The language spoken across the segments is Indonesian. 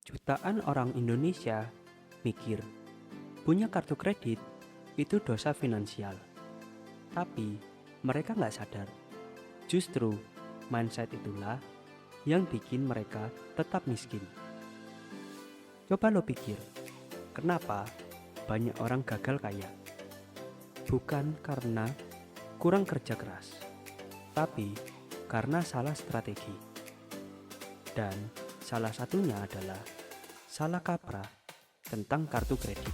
Jutaan orang Indonesia mikir punya kartu kredit itu dosa finansial. Tapi mereka nggak sadar, justru mindset itulah yang bikin mereka tetap miskin. Coba lo pikir, kenapa banyak orang gagal kaya? Bukan karena kurang kerja keras, tapi karena salah strategi. Dan salah satunya adalah salah kaprah tentang kartu kredit.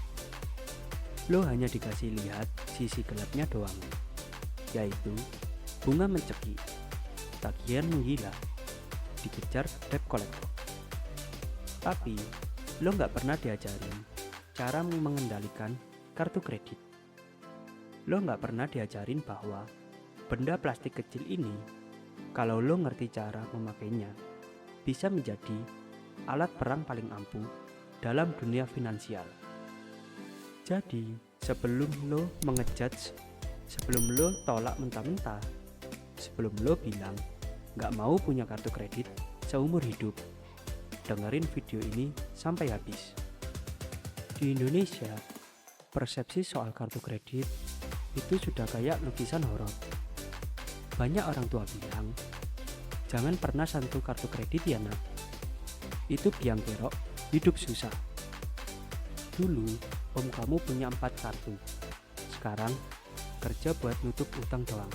Lo hanya dikasih lihat sisi gelapnya doang, yaitu bunga mencekik, tagihan menggila, dikejar debt collector. Tapi lo nggak pernah diajarin cara mengendalikan kartu kredit. Lo nggak pernah diajarin bahwa benda plastik kecil ini, kalau lo ngerti cara memakainya, bisa menjadi alat perang paling ampuh dalam dunia finansial. Jadi, sebelum lo mengejudge, sebelum lo tolak mentah-mentah, sebelum lo bilang nggak mau punya kartu kredit seumur hidup, dengerin video ini sampai habis. Di Indonesia, persepsi soal kartu kredit itu sudah kayak lukisan horor. Banyak orang tua bilang, jangan pernah sentuh kartu kredit ya nak, itu biang kerok, hidup susah. Dulu, om kamu punya 4 kartu, sekarang kerja buat nutup utang doang.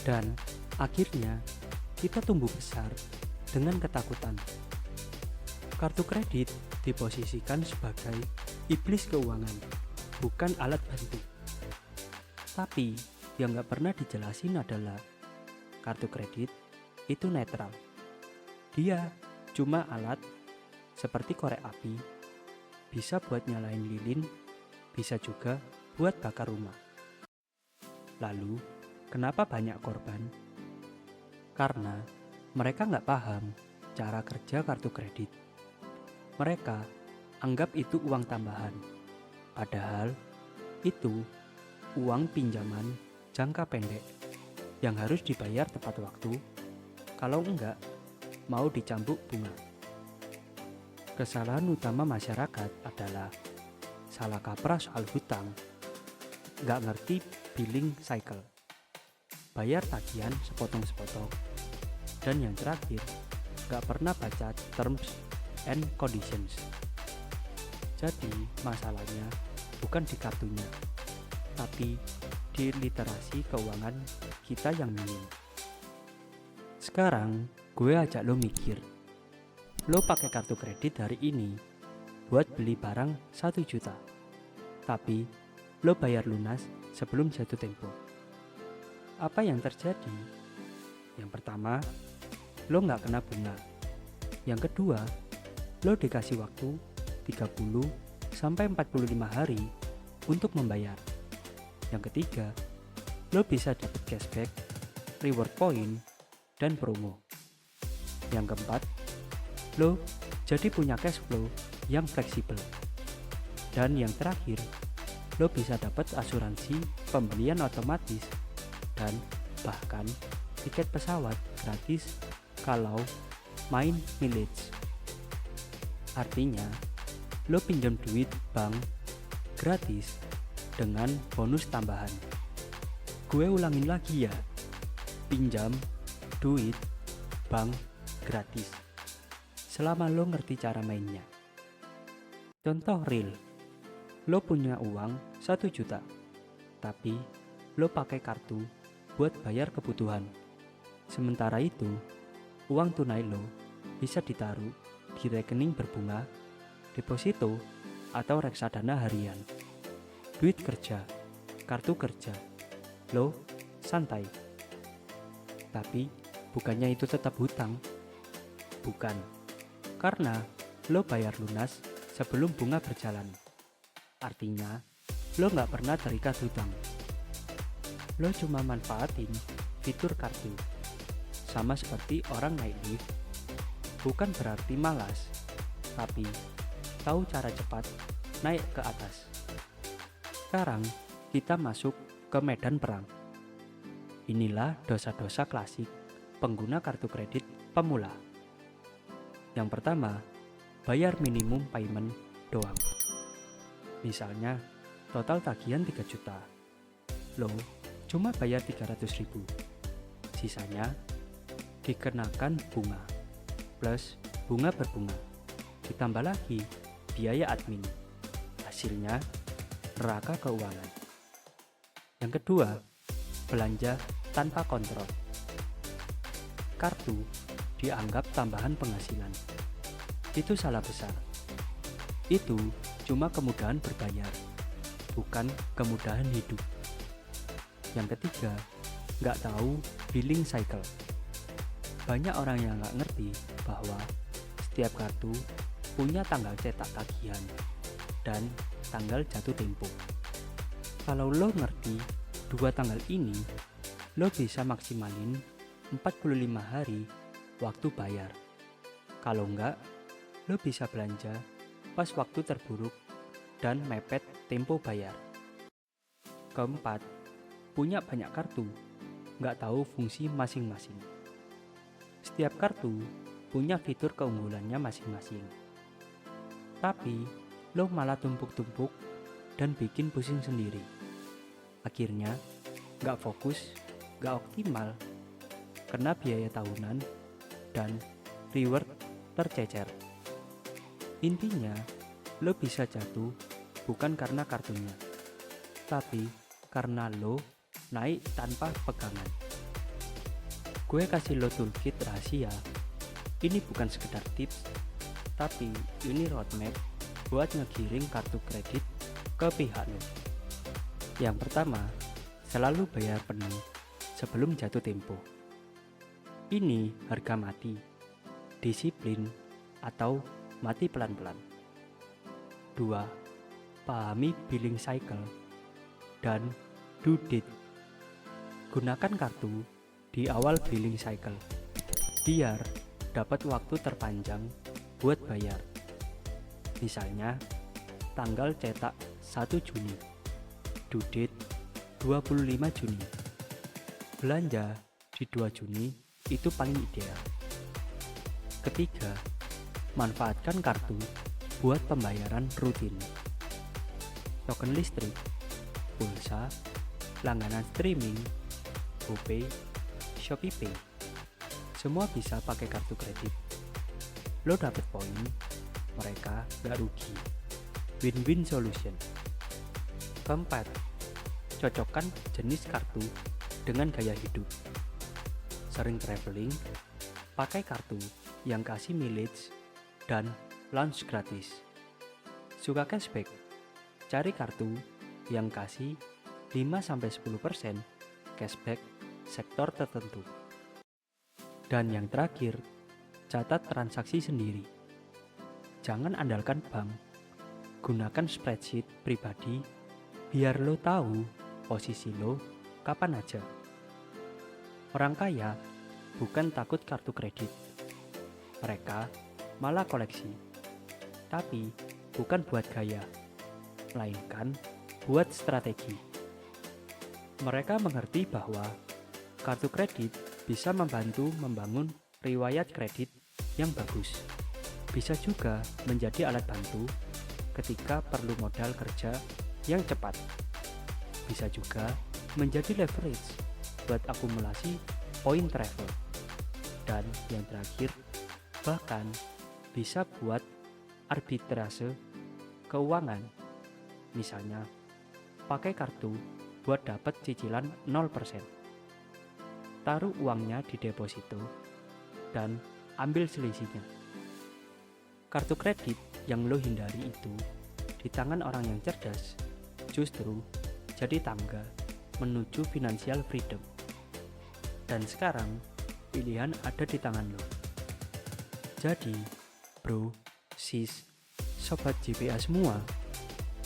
Dan akhirnya kita tumbuh besar dengan ketakutan. Kartu kredit diposisikan sebagai iblis keuangan, bukan alat bantu. Tapi yang gak pernah dijelasin adalah kartu kredit itu netral. Dia cuma alat seperti korek api, bisa buat nyalain lilin, bisa juga buat bakar rumah. Lalu, kenapa banyak korban? Karena mereka nggak paham cara kerja kartu kredit. Mereka anggap itu uang tambahan, padahal itu uang pinjaman jangka pendek yang harus dibayar tepat waktu, kalau enggak mau dicambuk bunga. Kesalahan utama masyarakat adalah salah kaprah soal hutang, nggak ngerti billing cycle, bayar tagihan sepotong-sepotong, dan yang terakhir, nggak pernah baca terms and conditions. Jadi masalahnya bukan di kartunya, tapi di literasi keuangan kita yang minim. Sekarang gue ajak lo mikir, lo pakai kartu kredit hari ini buat beli barang 1 juta, tapi lo bayar lunas sebelum jatuh tempo. Apa yang terjadi? Yang pertama, lo nggak kena bunga. Yang kedua, lo dikasih waktu 30-45 hari untuk membayar. Yang ketiga, lo bisa dapat cashback, reward point, dan promo. Yang keempat, lo jadi punya cash flow yang fleksibel. Dan yang terakhir, lo bisa dapat asuransi pembelian otomatis dan bahkan tiket pesawat gratis kalau main mileage. Artinya, lo pinjam duit bank gratis dengan bonus tambahan. Gue ulangin lagi ya, pinjam duit bank gratis selama lo ngerti cara mainnya. Contoh real, lo punya uang 1 juta, tapi lo pakai kartu buat bayar kebutuhan. Sementara itu, uang tunai lo bisa ditaruh di rekening berbunga, deposito, atau reksadana harian. Duit kerja, kartu kerja, lo santai. Tapi bukannya itu tetap hutang? Bukan, karena lo bayar lunas sebelum bunga berjalan. Artinya, lo nggak pernah terikat hutang. Lo cuma manfaatin fitur kartu. Sama seperti orang naik lift, bukan berarti malas, tapi tahu cara cepat naik ke atas. Sekarang kita masuk ke medan perang. Inilah dosa-dosa klasik pengguna kartu kredit pemula. Yang pertama, bayar minimum payment doang. Misalnya, total tagihan 3 juta. Lo cuma bayar 300.000. Sisanya dikenakan bunga, plus bunga berbunga. Ditambah lagi biaya admin. Hasilnya neraka keuangan. Yang kedua, belanja tanpa kontrol. Kartu dianggap tambahan penghasilan. Itu salah besar. Itu cuma kemudahan berbayar, bukan kemudahan hidup. Yang ketiga, nggak tahu billing cycle. Banyak orang yang nggak ngerti bahwa setiap kartu punya tanggal cetak tagihan dan tanggal jatuh tempo. Kalau lo ngerti dua tanggal ini, lo bisa maksimalin 45 hari waktu bayar. Kalau enggak, lo bisa belanja pas waktu terburuk dan mepet tempo bayar. Keempat, punya banyak kartu, nggak tahu fungsi masing-masing. Setiap kartu punya fitur keunggulannya masing-masing. Tapi, lo malah tumpuk-tumpuk dan bikin pusing sendiri. Akhirnya, nggak fokus, nggak optimal, kena biaya tahunan, dan reward tercecer. Intinya, lo bisa jatuh bukan karena kartunya, tapi karena lo naik tanpa pegangan. Gue kasih lo toolkit rahasia. Ini bukan sekedar tips, tapi ini roadmap buat ngegiring kartu kredit ke pihak lo. Yang pertama, selalu bayar penuh sebelum jatuh tempo. Ini harga mati, disiplin, atau mati pelan-pelan. 2. Pahami billing cycle dan due date. Gunakan kartu di awal billing cycle biar dapat waktu terpanjang buat bayar. Misalnya, tanggal cetak 1 Juni, due date 25 Juni. Belanja di 2 Juni itu paling ideal. Ketiga, manfaatkan kartu buat pembayaran rutin. Token listrik, pulsa, langganan streaming, GoPay, ShopeePay. Semua bisa pakai kartu kredit. Lo dapet poin, mereka gak rugi. Win-win solution. Keempat, cocokkan jenis kartu dengan gaya hidup. Sering traveling, pakai kartu yang kasih mileage dan lunch gratis. Suka cashback? Cari kartu yang kasih 5-10% cashback sektor tertentu. Dan yang terakhir, catat transaksi sendiri. Jangan andalkan bank. Gunakan spreadsheet pribadi biar lo tahu posisi lo kapan aja. Orang kaya bukan takut kartu kredit. Mereka malah koleksi. Tapi bukan buat gaya, melainkan buat strategi. Mereka mengerti bahwa kartu kredit bisa membantu membangun riwayat kredit yang bagus. Bisa juga menjadi alat bantu ketika perlu modal kerja yang cepat. Bisa juga menjadi leverage buat akumulasi poin travel. Dan yang terakhir, bahkan bisa buat arbitrase keuangan. Misalnya, pakai kartu buat dapat cicilan 0%. Taruh uangnya di deposito dan ambil selisihnya. Kartu kredit yang lo hindari itu di tangan orang yang cerdas justru jadi tangga menuju financial freedom. Dan sekarang pilihan ada di tangan lo. Jadi, bro, sis, sobat JPA semua,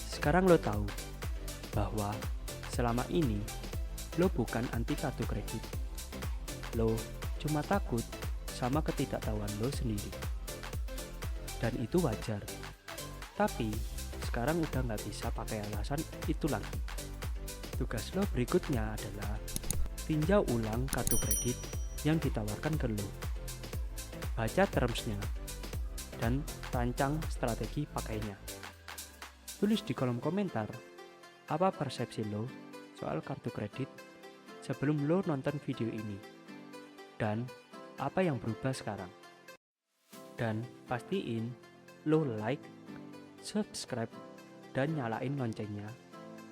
sekarang lo tahu bahwa selama ini lo bukan anti kartu kredit. Lo cuma takut sama ketidaktahuan lo sendiri. Dan itu wajar. Tapi sekarang udah nggak bisa pakai alasan itu lagi. Tugas lo berikutnya adalah tinjau ulang kartu kredit yang ditawarkan ke lo. Baca termsnya dan rancang strategi pakainya. Tulis di kolom komentar apa persepsi lo soal kartu kredit sebelum lo nonton video ini, dan apa yang berubah sekarang. Dan pastiin lo like, subscribe, dan nyalain loncengnya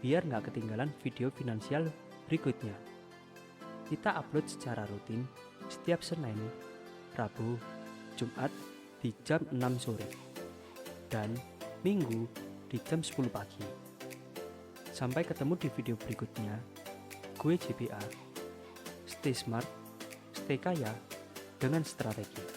biar nggak ketinggalan video finansial berikutnya. Kita upload secara rutin setiap Senin, Rabu, Jumat di jam 6 sore, dan Minggu di jam 10 pagi. Sampai ketemu di video berikutnya. Gue JPA. Stay smart, stay kaya dengan strategi.